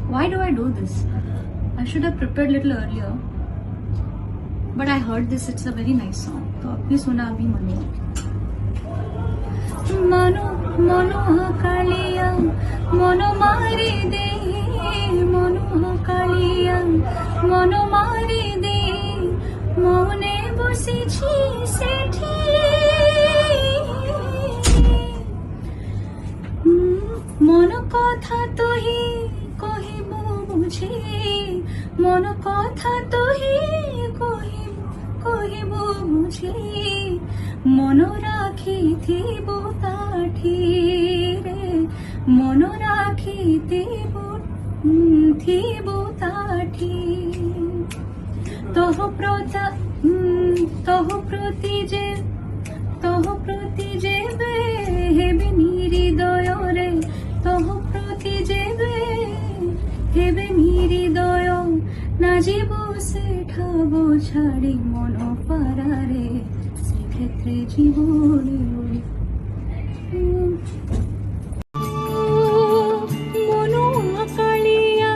Why do I do this? I should have prepared a little earlier. But I heard this, it's a very nice song. तो अभी सुना अभी मनो मनो मनो कालिया मनो मारी दे मनो कालिया मनो मारी दे मने बसेছি সেঠি মন কথা তোহি কহিব বুঝি মন কথা তোহি কহিব বুঝি মন রাখিথিব তাঠি রে মন রাখিথিব তাঠি তহ প্রতি যেবে হেবে নিহৃদয় রে তহ প্রতি যেবে হেবে নিহৃদয় না জীব সেঠাব ছাড়ি মন পারারে সেক্ষেত্রে জীবনে মনো কালিয়া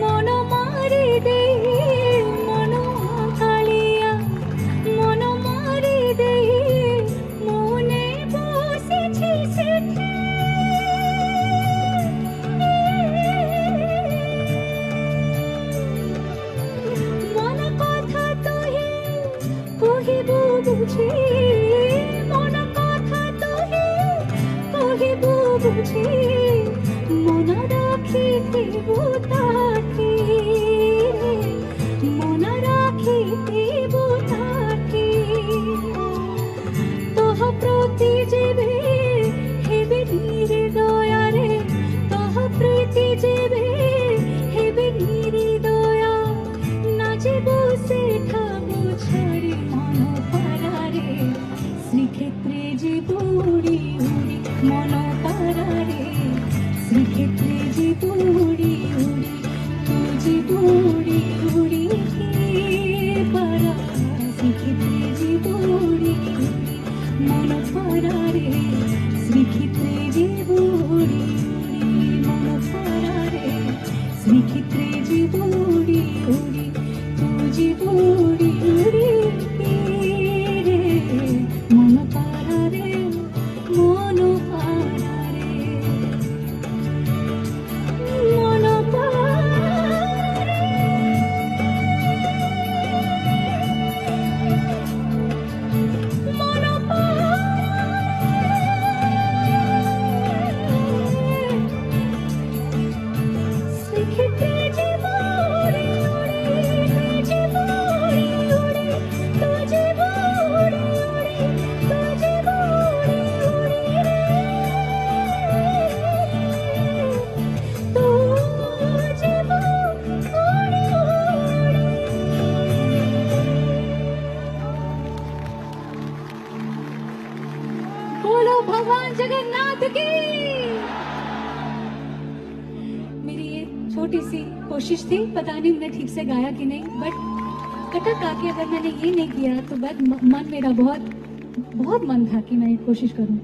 মন মারি দে মনো কালিয়া মন মারি দে মনে বসেছি সেঠি মন কথা তোহি কহিব বুঝি মন কথা তোহি কহিব বুঝি মন রাখিথিব তাঠি মন রাখিথিব তাঠি তহ প্রতি যেবে হেবে নিহৃদয় রে তহ প্রতি যেবে হেবে নিহৃদয় না জীব সেঠাব ছাড়ি মন পারারে শ্রীক্ষেত্রে জীব উড়ি উড়ি মন পারারে শ্রীক্ষেত্রে জীব উড়ি উড়ি তু জীব উড়ি উড়ি পারা শ্রীক্ষেত্রে জীব উড়ি উড়ি মন পারারে শ্রীক্ষেত্রে জীব উড়ি উড়ি মন পারারে শ্রীক্ষেত্রে জীব উড়ি উড়ি তু জীব উড়ি উড়ি রে মন পারারে মন পারারে মন পারারে মন পারারে শ্রীক্ষেত্রে জীব উড়ি উড়ি জীব উড়ি উড়ি তু জীব উড়ি উড়ি তু জীব উড়ি উড়ি রে তু জীব উড়ি উড়ি बोलो भगवान जगन्नाथ की। मेरी ये छोटी सी कोशिश थी, पता नहीं मैंने ठीक से गाया कि नहीं, बट कटक आके अगर मैंने ये नहीं किया तो बस मन मेरा बहुत मन था कि मैं कोशिश करूं।